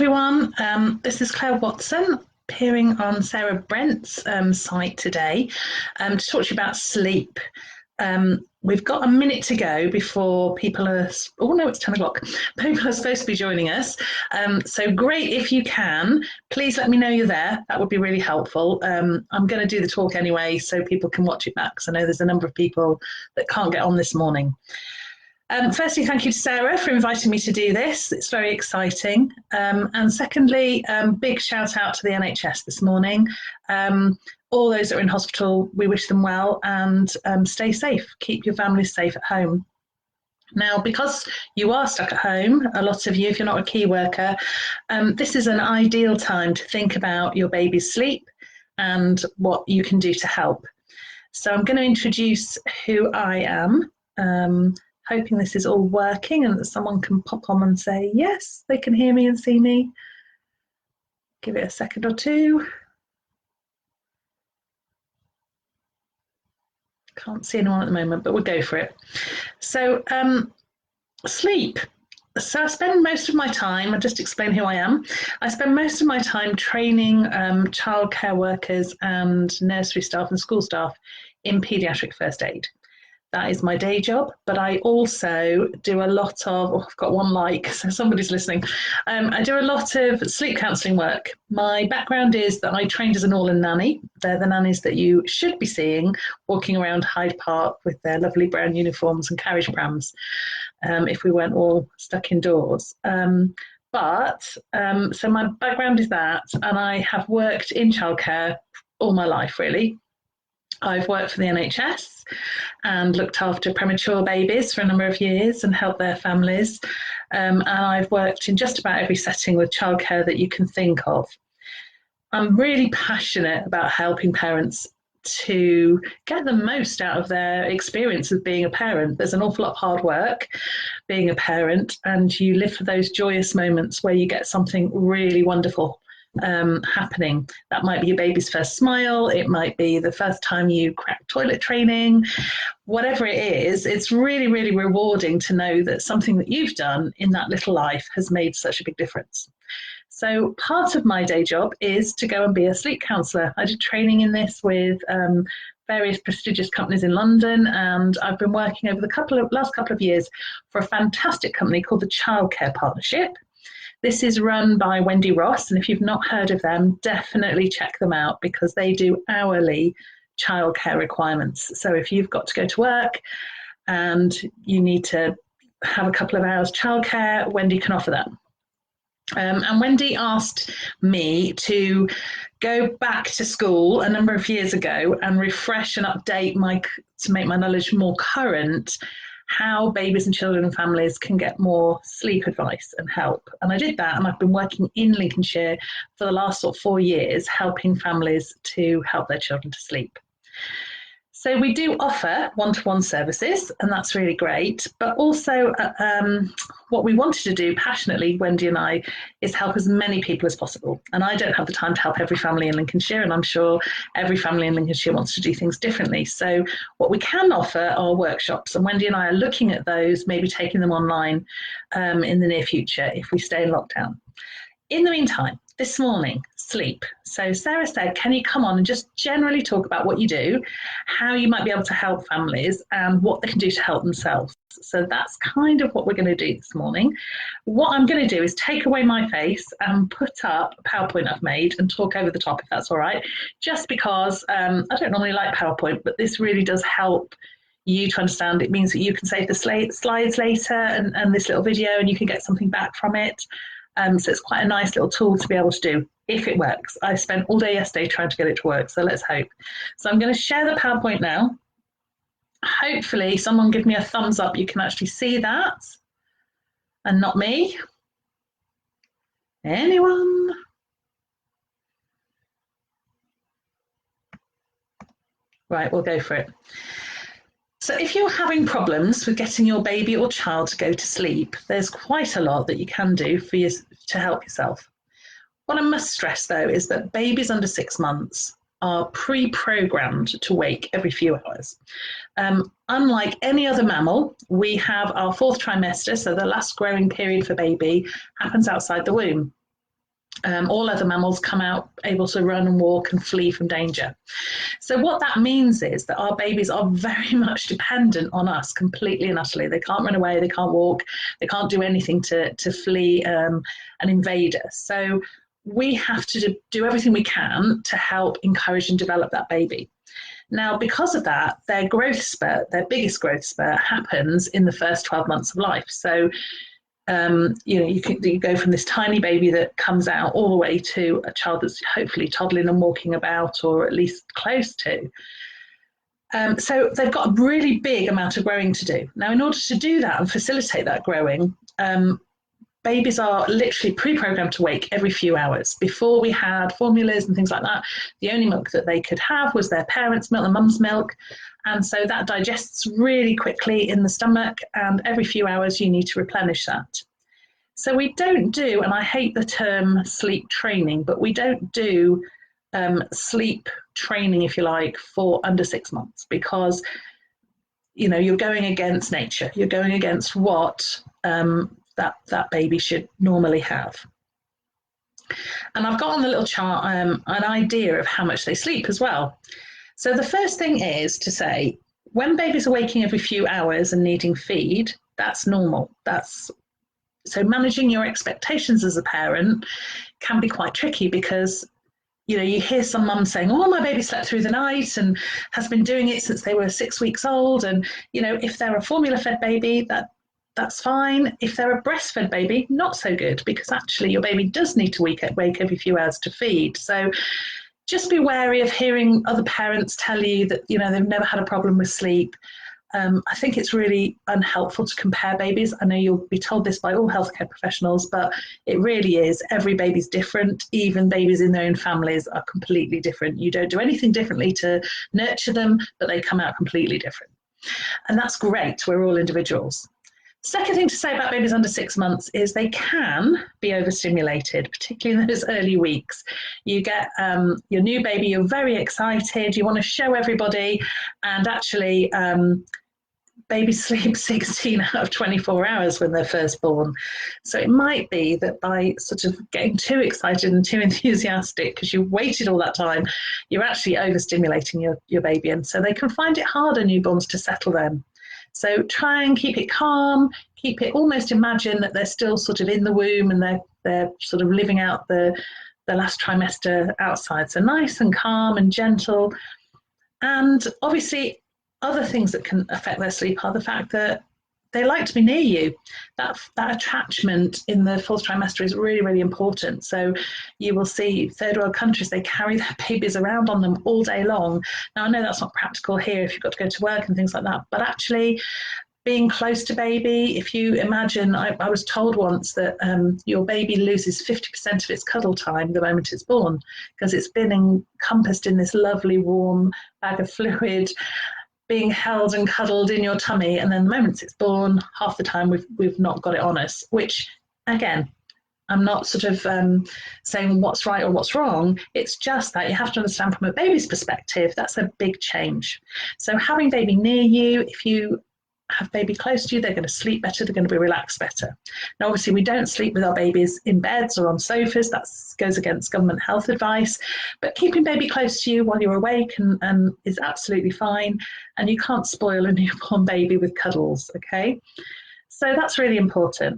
everyone. This is Claire Watson appearing on Sarah Brent's site today to talk to you about sleep. We've got a minute to go before people are, oh no, it's 10 o'clock. People are supposed to be joining us. So great if you can, please let me know you're there. That would be really helpful. I'm going to do the talk anyway so people can watch it back because I know there's a number of people that can't get on this morning. Firstly, thank you to Sarah for inviting me to do this. It's very exciting. And secondly, big shout out to the NHS this morning. All those that are in hospital, we wish them well and stay safe. Keep your families safe at home. Now, because you are stuck at home, a lot of you, if you're not a key worker, this is an ideal time to think about your baby's sleep and what you can do to help. So I'm going to introduce who I am. Hoping this is all working and that someone can pop on and say, yes, they can hear me and see me. Give it a second or two. Can't see anyone at the moment, but we'll go for it. So sleep. So I spend most of my time, I'll just explain who I am. I spend most of my time training childcare workers and nursery staff and school staff in paediatric first aid. That is my day job, but I also do a lot of, oh, I've got one like, so somebody's listening. I do a lot of sleep counselling work. My background is that I trained as an all-in nanny. They're the nannies that you should be seeing walking around Hyde Park with their lovely brown uniforms and carriage prams, if we weren't all stuck indoors. So my background is that, and I have worked in childcare all my life, really. I've worked for the NHS and looked after premature babies for a number of years and helped their families. And I've worked in just about every setting with childcare that you can think of. I'm really passionate about helping parents to get the most out of their experience of being a parent. There's an awful lot of hard work being a parent, and you live for those joyous moments where you get something really wonderful happening. That might be your baby's first smile, it might be the first time you crack toilet training, whatever it is. It's really, really rewarding to know that something that you've done in that little life has made such a big difference. So part of my day job is to go and be a sleep counsellor. I did training in this with various prestigious companies in London, and I've been working over the last couple of years for a fantastic company called the Childcare Partnership. This is run by Wendy Ross, and if you've not heard of them, definitely check them out because they do hourly childcare requirements. So if you've got to go to work and you need to have a couple of hours childcare, Wendy can offer that. And Wendy asked me to go back to school a number of years ago and refresh and update to make my knowledge more current, how babies and children and families can get more sleep advice and help. And I did that, and I've been working in Lincolnshire for the last 4 years, helping families to help their children to sleep. So we do offer one-to-one services, and that's really great. But also what we wanted to do passionately, Wendy and I, is help as many people as possible. And I don't have the time to help every family in Lincolnshire, and I'm sure every family in Lincolnshire wants to do things differently. So what we can offer are workshops, and Wendy and I are looking at those, maybe taking them online in the near future if we stay in lockdown. In the meantime, this morning, sleep. So Sarah said, can you come on and just generally talk about what you do, how you might be able to help families and what they can do to help themselves. So that's kind of what we're going to do this morning. What I'm going to do is take away my face and put up a PowerPoint I've made and talk over the top, if that's all right, just because I don't normally like PowerPoint, but this really does help you to understand. It means that you can save the slides later and this little video, and you can get something back from it. So it's quite a nice little tool to be able to do if it works. I spent all day yesterday trying to get it to work, so let's hope. So I'm going to share the PowerPoint now. Hopefully someone give me a thumbs up, you can actually see that and not me. Anyone? Right, we'll go for it. So if you're having problems with getting your baby or child to go to sleep, there's quite a lot that you can do for you to help yourself. What I must stress, though, is that babies under 6 months are pre-programmed to wake every few hours. Unlike any other mammal, we have our 4th trimester, so the last growing period for baby, happens outside the womb. All other mammals come out able to run and walk and flee from danger. So what that means is that our babies are very much dependent on us completely and utterly. They can't run away, they can't walk, they can't do anything to flee an invader. So we have to do everything we can to help encourage and develop that baby. Now, because of that, their growth spurt, their biggest growth spurt, happens in the first 12 months of life. So you go from this tiny baby that comes out all the way to a child that's hopefully toddling and walking about, or at least close to. So they've got a really big amount of growing to do. Now, in order to do that and facilitate that growing, babies are literally pre-programmed to wake every few hours. Before we had formulas and things like that, the only milk that they could have was their parents' milk, their mum's milk. And so that digests really quickly in the stomach, and every few hours you need to replenish that. So we don't do, and I hate the term sleep training, but we don't do sleep training, if you like, for under 6 months, because you're going against nature. You're going against what that baby should normally have. And I've got on the little chart an idea of how much they sleep as well. So the first thing is to say, when babies are waking every few hours and needing feed, that's normal. So managing your expectations as a parent can be quite tricky, because you hear some mums saying, oh, my baby slept through the night and has been doing it since they were 6 weeks old. And if they're a formula fed baby, that's fine. If they're a breastfed baby, not so good, because actually your baby does need to wake every few hours to feed. So just be wary of hearing other parents tell you that they've never had a problem with sleep. I think it's really unhelpful to compare babies. I know you'll be told this by all healthcare professionals, but it really is. Every baby's different. Even babies in their own families are completely different. You don't do anything differently to nurture them, but they come out completely different. And that's great. We're all individuals. Second thing to say about babies under 6 months is they can be overstimulated, particularly in those early weeks. You get your new baby, you're very excited, you want to show everybody, and actually babies sleep 16 out of 24 hours when they're first born. So it might be that by sort of getting too excited and too enthusiastic, because you waited all that time, you're actually overstimulating your baby. And so they can find it harder, newborns, to settle them. So try and keep it calm, almost imagine that they're still sort of in the womb and they're sort of living out the last trimester outside. So nice and calm and gentle. And obviously other things that can affect their sleep are the fact that they like to be near you. That attachment in the fourth trimester is really, really important. So you will see third world countries, they carry their babies around on them all day long. Now, I know that's not practical here if you've got to go to work and things like that, but actually being close to baby, if you imagine, I was told once that your baby loses 50% of its cuddle time the moment it's born, because it's been encompassed in this lovely warm bag of fluid, being held and cuddled in your tummy, and then the moment it's born, half the time we've not got it on us, which, again, I'm not sort of saying what's right or what's wrong. It's just that you have to understand from a baby's perspective, that's a big change. So having baby near you, if you have baby close to you, they're going to sleep better, they're going to be relaxed better. Now, obviously, we don't sleep with our babies in beds or on sofas. That goes against government health advice. But keeping baby close to you while you're awake and is absolutely fine. And you can't spoil a newborn baby with cuddles, okay? So that's really important.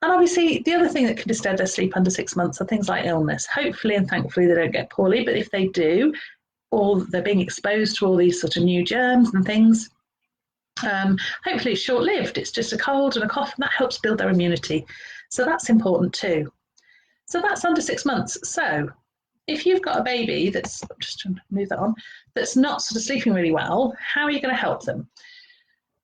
And obviously, the other thing that can disturb their sleep under 6 months are things like illness. Hopefully and thankfully, they don't get poorly. But if they do, or they're being exposed to all these sort of new germs and things, hopefully it's short-lived. It's just a cold and a cough, and that helps build their immunity. So that's important too. So that's under 6 months. So if you've got a baby that's, I'm just trying to move that on, that's not sort of sleeping really well, how are you going to help them?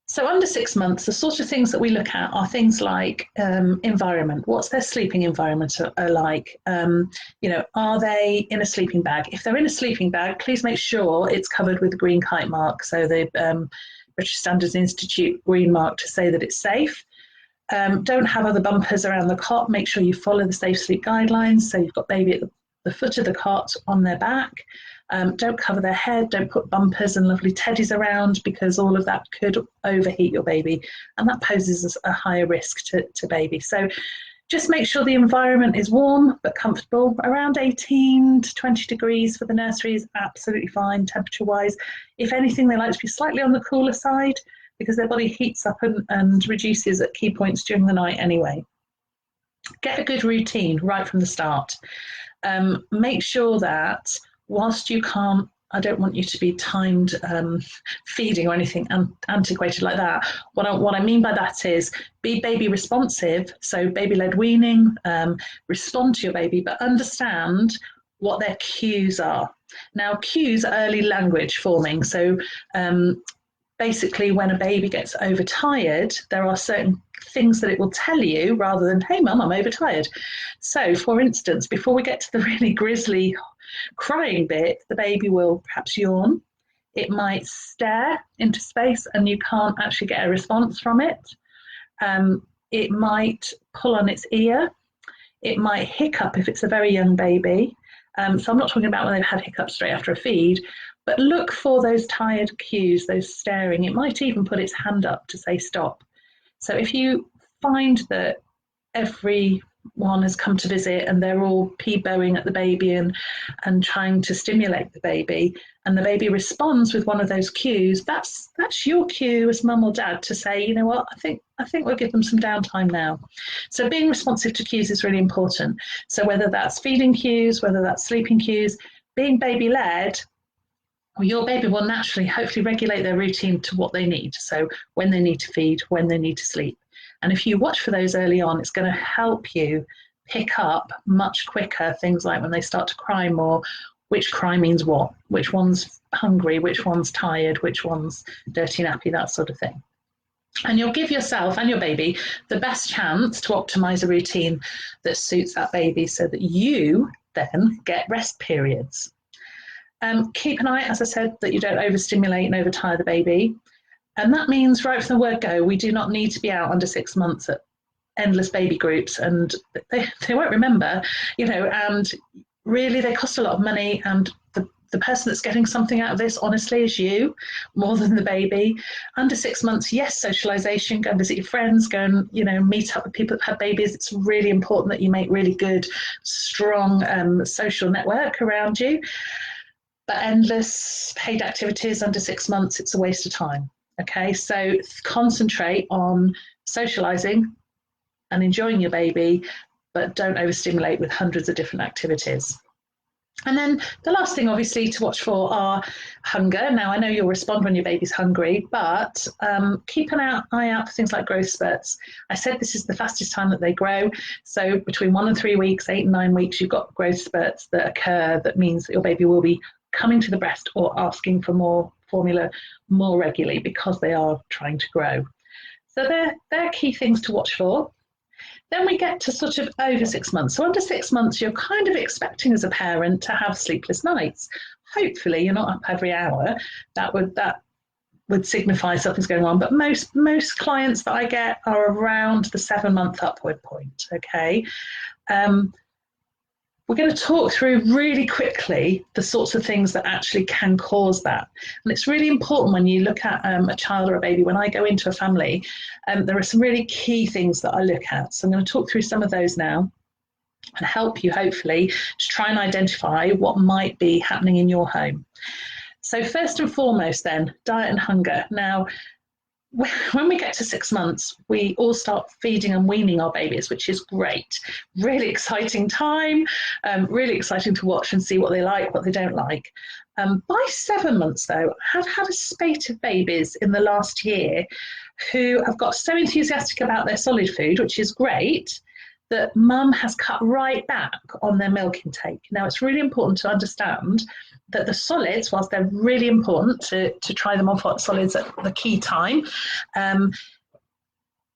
So under 6 months, the sort of things that we look at are things like environment. What's their sleeping environment like? Are they in a sleeping bag? If they're in a sleeping bag, please make sure it's covered with a green kite mark. So the British Standards Institute green mark to say that it's safe. Don't have other bumpers around the cot. Make sure you follow the safe sleep guidelines. So you've got baby at the foot of the cot on their back. Don't cover their head. Don't put bumpers and lovely teddies around, because all of that could overheat your baby, and that poses a higher risk to baby. So Just make sure the environment is warm but comfortable. Around 18 to 20 degrees for the nursery is absolutely fine temperature-wise. If anything, they like to be slightly on the cooler side because their body heats up and reduces at key points during the night anyway. Get a good routine right from the start. Make sure that whilst you can't, I don't want you to be timed feeding or anything antiquated like that. What I mean by that is be baby responsive, so baby-led weaning, respond to your baby, but understand what their cues are. Now, cues are early language forming, so basically when a baby gets overtired, there are certain things that it will tell you rather than, hey mum, I'm overtired. So for instance, before we get to the really grisly crying bit, the baby will perhaps yawn. It might stare into space and you can't actually get a response from it. It might pull on its ear. It might hiccup if it's a very young baby. So I'm not talking about when they've had hiccups straight after a feed, but look for those tired cues, those staring. It might even put its hand up to say stop. So if you find that everyone has come to visit and they're all pee-bowing at the baby and trying to stimulate the baby, and the baby responds with one of those cues, that's your cue as mum or dad to say, you know what, I think we'll give them some downtime now. So being responsive to cues is really important. So whether that's feeding cues, whether that's sleeping cues, being baby-led, your baby will naturally hopefully regulate their routine to what they need. So when they need to feed, when they need to sleep. And if you watch for those early on, it's going to help you pick up much quicker things like when they start to cry more, which cry means what, which one's hungry, which one's tired, which one's dirty nappy, that sort of thing. And you'll give yourself and your baby the best chance to optimize a routine that suits that baby so that you then get rest periods. Keep an eye, as I said, that you don't overstimulate and overtire the baby. And that means right from the word go, we do not need to be out under 6 months at endless baby groups, and they won't remember, you know, and really they cost a lot of money, and the person that's getting something out of this, honestly, is you, more than the baby. Under 6 months, yes, socialization, go and visit your friends, go and, you know, meet up with people that have babies. It's really important that you make really good, strong social network around you. But endless paid activities under 6 months, it's a waste of time. Okay, so concentrate on socializing and enjoying your baby, but don't overstimulate with hundreds of different activities. And then the last thing, obviously, to watch for are hunger. Now, I know you'll respond when your baby's hungry, but keep an eye out for things like growth spurts. I said this is the fastest time that they grow. So between 1 and 3 weeks, 8 and 9 weeks, you've got growth spurts that occur. That means that your baby will be coming to the breast or asking for more formula more regularly because they are trying to grow. So they're key things to watch for. Then we get to sort of over 6 months. So under 6 months, you're kind of expecting as a parent to have sleepless nights. Hopefully you're not up every hour. That would signify something's going on. But most clients that I get are around the 7 month upward point, okay? We're going to talk through really quickly the sorts of things that actually can cause that. And it's really important when you look at a child or a baby. When I go into a family, there are some really key things that I look at. So I'm going to talk through some of those now and help you, hopefully, to try and identify what might be happening in your home. So first and foremost then, diet and hunger. Now, when we get to 6 months, we all start feeding and weaning our babies, which is great. Really exciting time, really exciting to watch and see what they like, what they don't like. By 7 months, though, I've had a spate of babies in the last year who have got so enthusiastic about their solid food, which is great, that mum has cut right back on their milk intake. Now, it's really important to understand that the solids, whilst they're really important to try them on solids at the key time,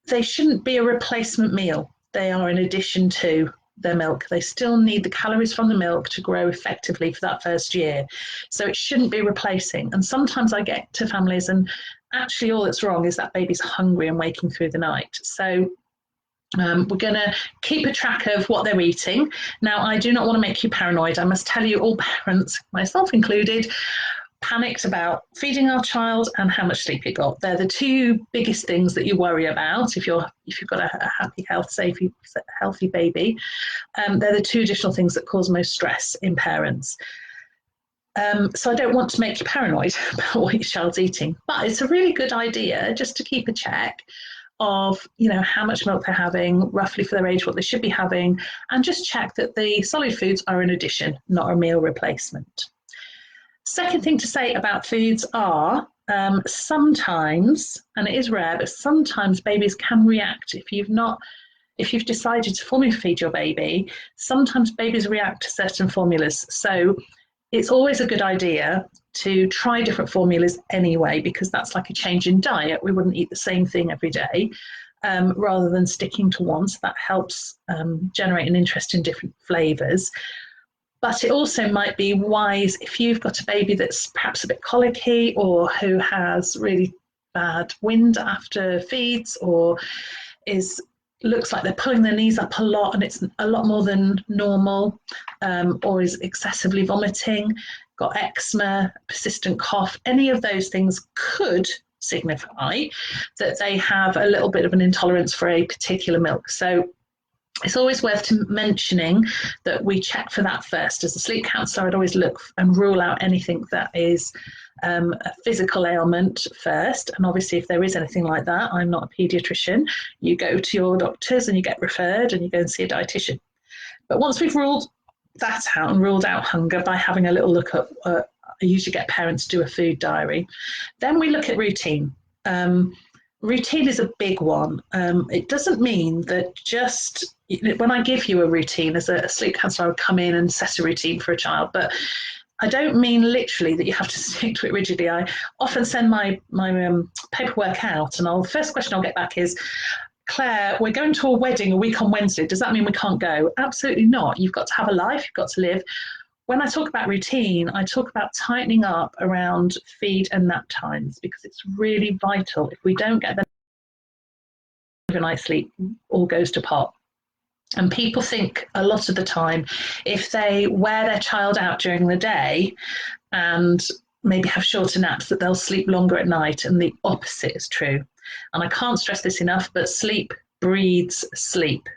they shouldn't be a replacement meal. They are in addition to their milk. They still need the calories from the milk to grow effectively for that first year. So it shouldn't be replacing. And sometimes I get to families and actually all that's wrong is that baby's hungry and waking through the night. So we're going to keep a track of what they're eating. Now, I do not want to make you paranoid. I must tell you, all parents, myself included, panicked about feeding our child and how much sleep it got. They're the two biggest things that you worry about if you've got a happy, healthy baby. They're the two additional things that cause most stress in parents. So I don't want to make you paranoid about what your child's eating, but it's a really good idea just to keep a check of, you know, how much milk they're having, roughly for their age, what they should be having, and just check that the solid foods are an addition, not a meal replacement. Second thing to say about foods are sometimes, and it is rare, but sometimes babies can react if you've decided to formula feed your baby. Sometimes babies react to certain formulas. So it's always a good idea to try different formulas anyway, because that's like a change in diet. We wouldn't eat the same thing every day rather than sticking to one. So that helps generate an interest in different flavours. But it also might be wise if you've got a baby that's perhaps a bit colicky or who has really bad wind after feeds or looks like they're pulling their knees up a lot and it's a lot more than normal, or is excessively vomiting, got eczema, persistent cough. Any of those things could signify that they have a little bit of an intolerance for a particular milk. So it's always worth mentioning that we check for that first. As a sleep counsellor, I'd always look and rule out anything that is a physical ailment first. And obviously, if there is anything like that, I'm not a paediatrician. You go to your doctors and you get referred and you go and see a dietitian. But once we've ruled that out and ruled out hunger by having a little look at, I usually get parents to do a food diary, then we look at routine. Routine is a big one. It doesn't mean that just when I give you a routine as a sleep counsellor, I would come in and set a routine for a child, but I don't mean literally that you have to stick to it rigidly. I often send my paperwork out, and the first question I'll get back is, Claire, we're going to a wedding a week on Wednesday. Does that mean we can't go? Absolutely not. You've got to have a life. You've got to live. When I talk about routine, I talk about tightening up around feed and nap times, because it's really vital. If we don't get the overnight sleep, all goes to pot. And people think a lot of the time, if they wear their child out during the day and maybe have shorter naps, that they'll sleep longer at night, and the opposite is true. And I can't stress this enough, but sleep breeds sleep.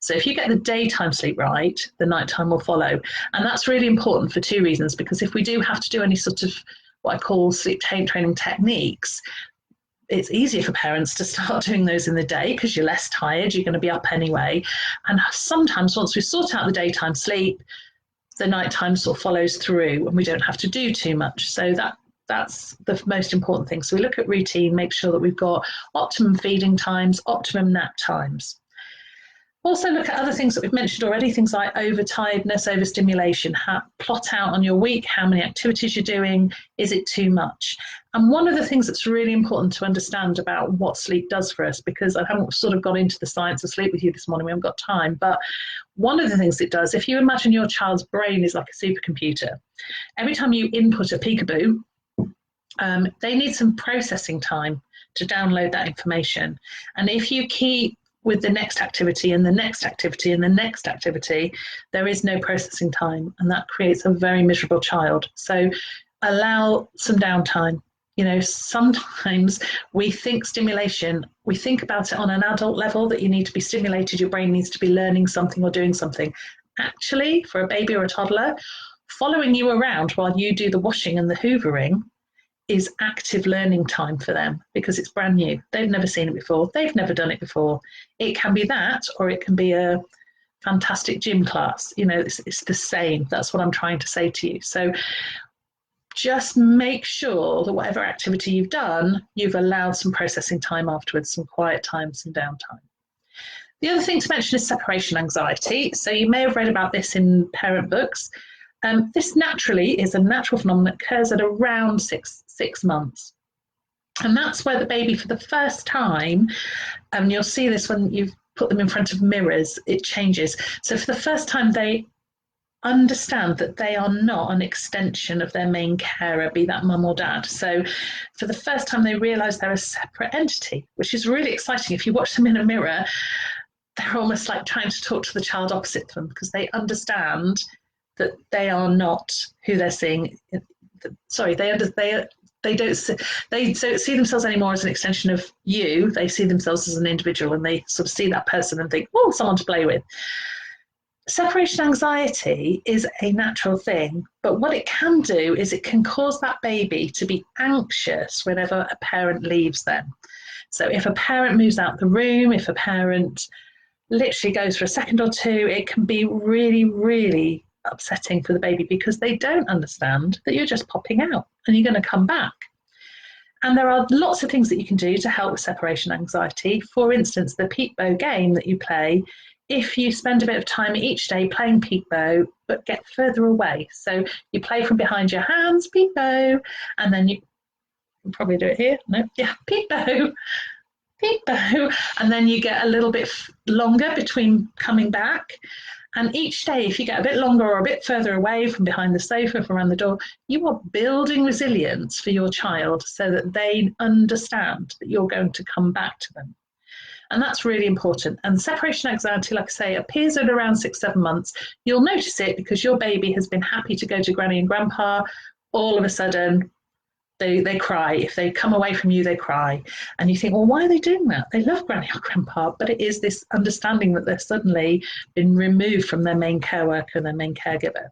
So if you get the daytime sleep right, the nighttime will follow. And that's really important for two reasons, because if we do have to do any sort of what I call sleep training techniques, it's easier for parents to start doing those in the day because you're less tired, you're going to be up anyway. And sometimes once we sort out the daytime sleep, the nighttime sort of follows through and we don't have to do too much. So that's the most important thing. So we look at routine, make sure that we've got optimum feeding times, optimum nap times. Also look at other things that we've mentioned already, things like overtiredness, overstimulation. Plot out on your week how many activities you're doing. Is it too much? And one of the things that's really important to understand about what sleep does for us, because I haven't sort of got into the science of sleep with you this morning, we haven't got time, but one of the things it does, if you imagine your child's brain is like a supercomputer, every time you input a peekaboo, they need some processing time to download that information. And if you keep with the next activity and the next activity and the next activity, there is no processing time, and that creates a very miserable child. So allow some downtime. You know, sometimes we think stimulation, we think about it on an adult level, that you need to be stimulated, your brain needs to be learning something or doing something. Actually, for a baby or a toddler, following you around while you do the washing and the hoovering is active learning time for them, because it's brand new. They've never seen it before. They've never done it before. It can be that, or it can be a fantastic gym class. You know, it's the same. That's what I'm trying to say to you. So just make sure that whatever activity you've done, you've allowed some processing time afterwards, some quiet time, some downtime. The other thing to mention is separation anxiety. So you may have read about this in parent books. This naturally is a natural phenomenon that occurs at around six months. And that's where the baby, for the first time, and you'll see this when you've put them in front of mirrors, it changes. So for the first time, they understand that they are not an extension of their main carer, be that mum or dad. So for the first time, they realise they're a separate entity, which is really exciting. If you watch them in a mirror, they're almost like trying to talk to the child opposite them, because they understand that they are not who they're seeing, sorry, they don't see themselves anymore as an extension of you. They see themselves as an individual, and they sort of see that person and think, oh, someone to play with. Separation anxiety is a natural thing, but what it can do is it can cause that baby to be anxious whenever a parent leaves them. So if a parent moves out the room, if a parent literally goes for a second or two, it can be really, really upsetting for the baby because they don't understand that you're just popping out and you're going to come back. And there are lots of things that you can do to help with separation anxiety. For instance, the peekbo game that you play, if you spend a bit of time each day playing peekbo, but get further away. So you play from behind your hands, peekbo, and then you can probably do it here. No, yeah, peekbo, peekbo, and then you get a little bit longer between coming back. And each day, if you get a bit longer or a bit further away from behind the sofa, from around the door, you are building resilience for your child so that they understand that you're going to come back to them. And that's really important. And separation anxiety, like I say, appears at around 6-7 months. You'll notice it because your baby has been happy to go to granny and grandpa. All of a sudden, they cry. If they come away from you, they cry. And you think, well, why are they doing that? They love granny or grandpa. But it is this understanding that they're suddenly been removed from their main care worker, their main caregiver.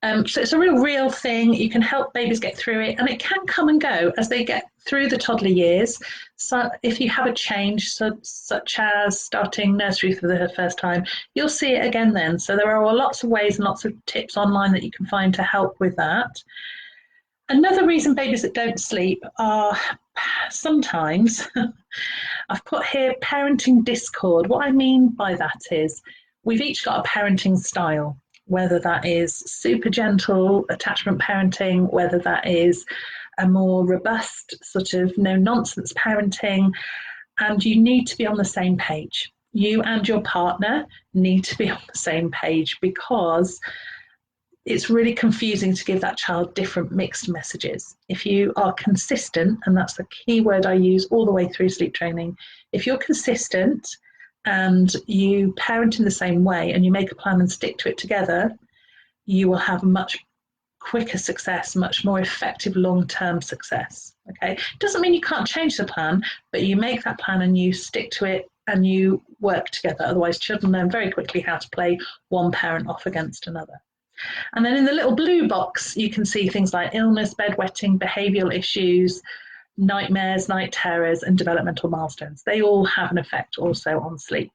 So it's a real thing. You can help babies get through it, and it can come and go as they get through the toddler years. So if you have a change, such as starting nursery for the first time, you'll see it again then. So there are lots of ways and lots of tips online that you can find to help with that. Another reason babies that don't sleep are sometimes, I've put here parenting discord. What I mean by that is we've each got a parenting style, whether that is super gentle attachment parenting, whether that is a more robust sort of no nonsense parenting, and you need to be on the same page. You and your partner need to be on the same page because it's really confusing to give that child different mixed messages. If you are consistent, and that's the key word I use all the way through sleep training, if you're consistent and you parent in the same way and you make a plan and stick to it together, you will have much quicker success, much more effective long-term success. Okay, doesn't mean you can't change the plan, but you make that plan and you stick to it and you work together. Otherwise, children learn very quickly how to play one parent off against another. And then in the little blue box, you can see things like illness, bedwetting, behavioural issues, nightmares, night terrors, and developmental milestones. They all have an effect also on sleep.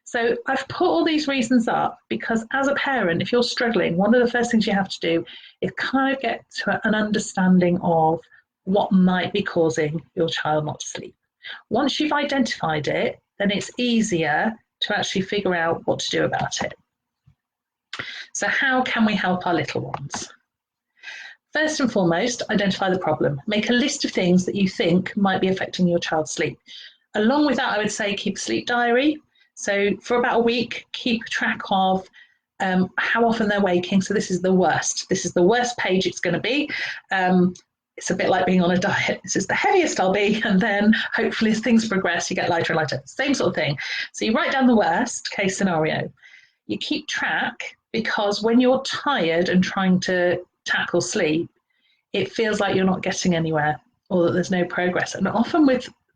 So I've put all these reasons up because as a parent, if you're struggling, one of the first things you have to do is kind of get to an understanding of what might be causing your child not to sleep. Once you've identified it, then it's easier to actually figure out what to do about it. So how can we help our little ones? First and foremost, identify the problem. Make a list of things that you think might be affecting your child's sleep. Along with that, I would say keep a sleep diary. So for about a week, keep track of how often they're waking. So this is the worst. This is the worst page it's going to be. It's a bit like being on a diet. This is the heaviest I'll be. And then hopefully as things progress, you get lighter and lighter. Same sort of thing. So you write down the worst case scenario. You keep track because when you're tired and trying to tackle sleep, it feels like you're not getting anywhere or that there's no progress. And often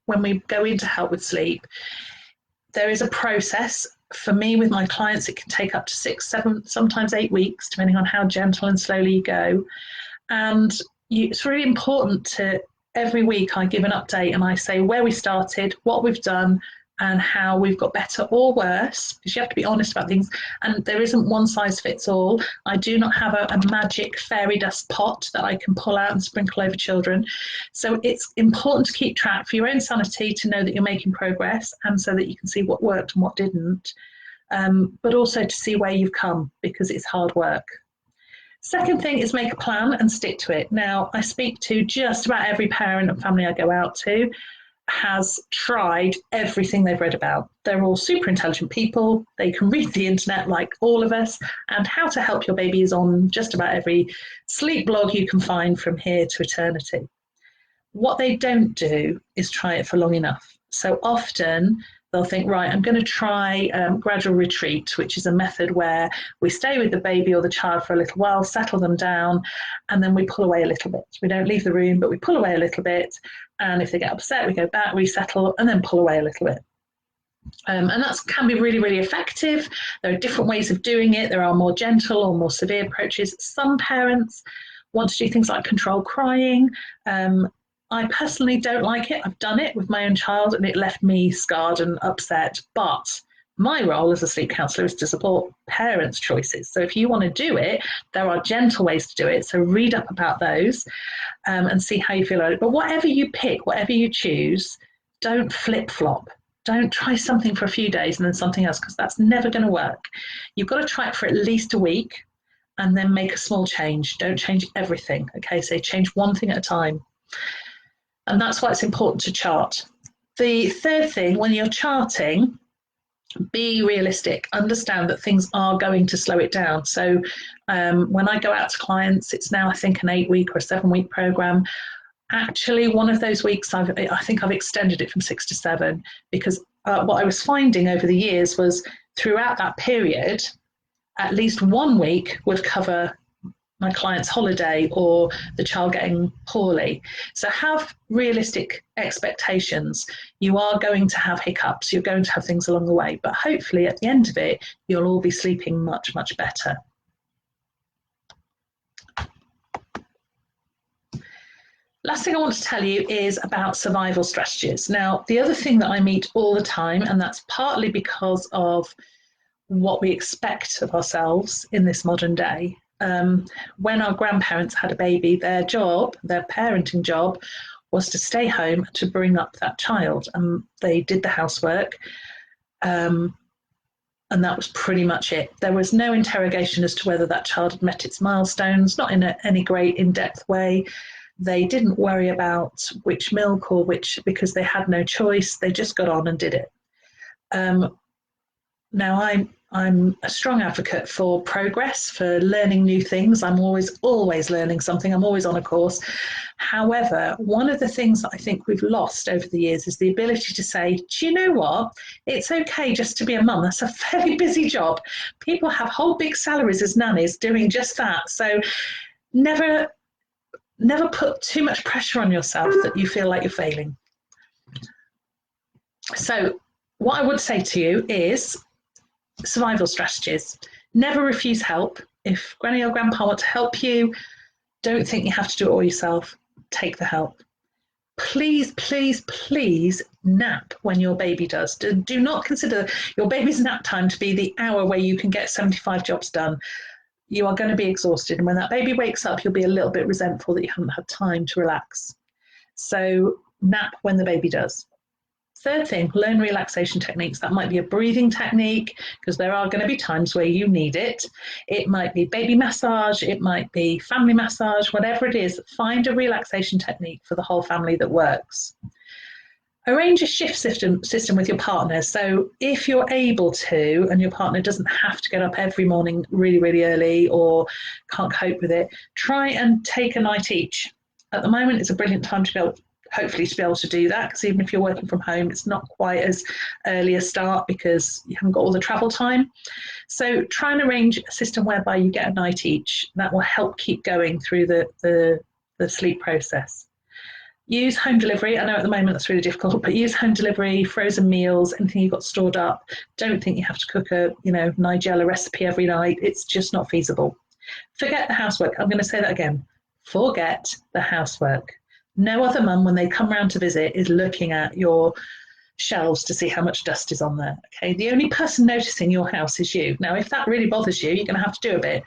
when we go in to help with sleep, there is a process. For me, with my clients, it can take up to 6, 7, sometimes 8 weeks, depending on how gentle and slowly you go. And it's really important to, every week I give an update and I say where we started, what we've done, and how we've got better or worse, because you have to be honest about things. And there isn't one size fits all. I do not have a magic fairy dust pot that I can pull out and sprinkle over children. So it's important to keep track for your own sanity, to know that you're making progress and so that you can see what worked and what didn't, but also to see where you've come, because it's hard work. Second thing is make a plan and stick to it. Now, I speak to just about every parent and family I go out to has tried everything they've read about. They're all super intelligent people. They can read the internet like all of us, and how to help your baby is on just about every sleep blog you can find from here to eternity. What they don't do is try it for long enough. So often They'll think, right, I'm going to try gradual retreat, which is a method where we stay with the baby or the child for a little while, settle them down, and then we pull away a little bit. We don't leave the room, but we pull away a little bit. And if they get upset, we go back, resettle, and then pull away a little bit. And that can be really, really effective. There are different ways of doing it. There are more gentle or more severe approaches. Some parents want to do things like control crying. I personally don't like it. I've done it with my own child and it left me scarred and upset. But my role as a sleep counsellor is to support parents' choices. So if you want to do it, there are gentle ways to do it. So read up about those and see how you feel about it. But whatever you pick, whatever you choose, don't flip-flop. Don't try something for a few days and then something else, because that's never going to work. You've got to try it for at least a week and then make a small change. Don't change everything. Okay, so change one thing at a time. And that's why it's important to chart. The third thing, when you're charting, be realistic. Understand that things are going to slow it down. So when I go out to clients, it's now, I think, an 8-week or a 7-week program. Actually, one of those weeks, I think I've extended it from 6 to 7, because what I was finding over the years was throughout that period, at least 1 week would cover my client's holiday or the child getting poorly. So have realistic expectations. You are going to have hiccups. You're going to have things along the way, but hopefully at the end of it, you'll all be sleeping much, much better. Last thing I want to tell you is about survival strategies. Now, the other thing that I meet all the time, and that's partly because of what we expect of ourselves in this modern day. When our grandparents had a baby, their job, their parenting job, was to stay home to bring up that child. And they did the housework. And that was pretty much it. There was no interrogation as to whether that child had met its milestones, not in any great in-depth way. They didn't worry about which milk or which, because they had no choice. They just got on and did it. Now, I'm a strong advocate for progress, for learning new things. I'm always learning something. I'm always on a course. However, one of the things that I think we've lost over the years is the ability to say, do you know what? It's okay just to be a mum. That's a fairly busy job. People have whole big salaries as nannies doing just that. So never put too much pressure on yourself that you feel like you're failing. So what I would say to you is survival strategies. Never refuse help. If granny or grandpa want to help you, don't think you have to do it all yourself. Take the help. Please, please, please nap when your baby does. Do not consider your baby's nap time to be the hour where you can get 75 jobs done. You are going to be exhausted. And when that baby wakes up, you'll be a little bit resentful that you haven't had time to relax. So nap when the baby does. Third thing, learn relaxation techniques. That might be a breathing technique, because there are going to be times where you need it. It might be baby massage. It might be family massage, whatever it is. Find a relaxation technique for the whole family that works. Arrange a shift system with your partner. So if you're able to, and your partner doesn't have to get up every morning really, really early or can't cope with it, try and take a night each. At the moment, it's a brilliant time to go, hopefully to be able to do that, because even if you're working from home, it's not quite as early a start because you haven't got all the travel time. So try and arrange a system whereby you get a night each. That will help keep going through the sleep process. Use home delivery. I know at the moment that's really difficult, but use home delivery, frozen meals, anything you've got stored up. Don't think you have to cook a Nigella recipe every night. It's just not feasible. Forget the housework. I'm going to say that again. Forget the housework. No other mum, when they come round to visit, is looking at your shelves to see how much dust is on there. Okay, the only person noticing your house is you. Now, if that really bothers you, you're going to have to do a bit.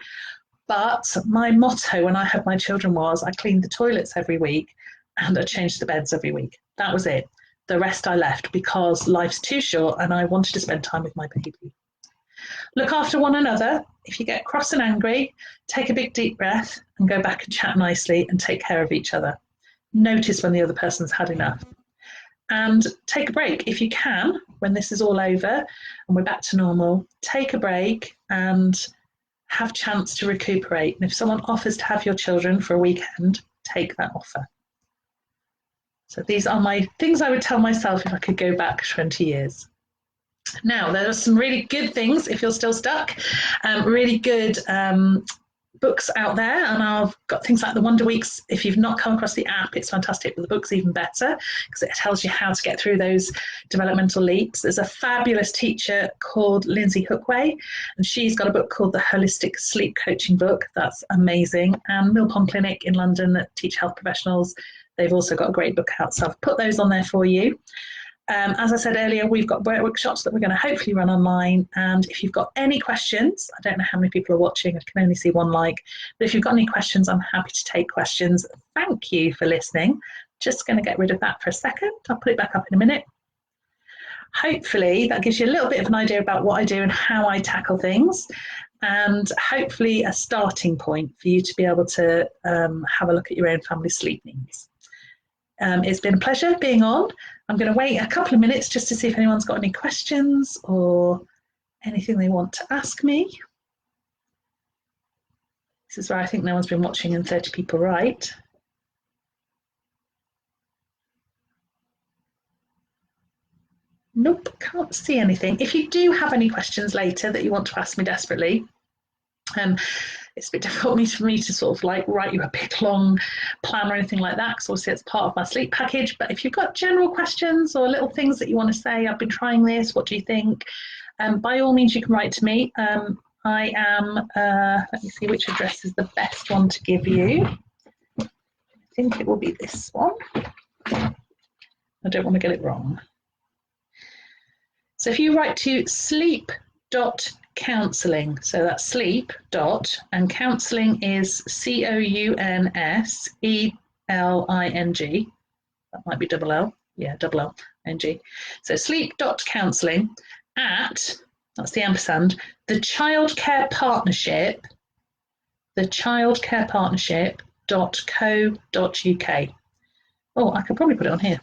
But my motto when I had my children was I cleaned the toilets every week and I changed the beds every week. That was it. The rest I left because life's too short and I wanted to spend time with my baby. Look after one another. If you get cross and angry, take a big deep breath and go back and chat nicely and take care of each other. Notice when the other person's had enough. And take a break. If you can, when this is all over and we're back to normal, take a break and have a chance to recuperate. And if someone offers to have your children for a weekend, take that offer. So these are my things I would tell myself if I could go back 20 years. Now, there are some really good things if you're still stuck, really good books out there, and I've got things like the Wonder Weeks. If you've not come across the app, it's fantastic, but the book's even better because it tells you how to get through those developmental leaps. There's a fabulous teacher called Lindsay Hookway, and she's got a book called the Holistic Sleep Coaching Book. That's amazing. And Mill Pond Clinic in London that teach health professionals, they've also got a great book out, so I've put those on there for you. As I said earlier, we've got workshops that we're going to hopefully run online. And if you've got any questions, I don't know how many people are watching, I can only see one like, but if you've got any questions, I'm happy to take questions. Thank you for listening. Just going to get rid of that for a second. I'll put it back up in a minute. Hopefully that gives you a little bit of an idea about what I do and how I tackle things, and hopefully a starting point for you to be able to have a look at your own family sleep needs. It's been a pleasure being on. I'm going to wait a couple of minutes just to see if anyone's got any questions or anything they want to ask me. This is where I think no one's been watching and 30 people right. Nope, can't see anything. If you do have any questions later that you want to ask me desperately, it's a bit difficult for me to sort of like write you a big long plan or anything like that, because obviously it's part of my sleep package. But if you've got general questions or little things that you want to say, I've been trying this, what do you think? By all means, you can write to me. I am, let me see which address is the best one to give you. I think it will be this one. I don't want to get it wrong. So if you write to sleep.counselling, so that's sleep dot, and counselling is COUNSELING. That might be double L. Yeah, double L, N-G. So sleep.counselling at, that's the ampersand, the childcare partnership .co.uk. Oh, I could probably put it on here.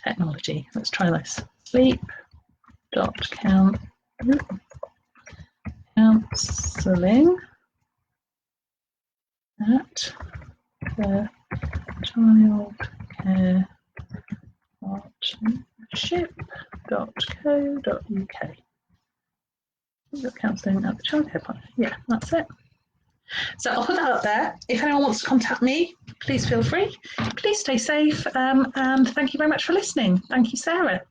Technology, let's try this. Sleep.counselling at the childcare partnership.co.uk. Counselling at the childcare partnership. Yeah, that's it. So I'll put that up there. If anyone wants to contact me, please feel free. Please stay safe, and thank you very much for listening. Thank you, Sarah.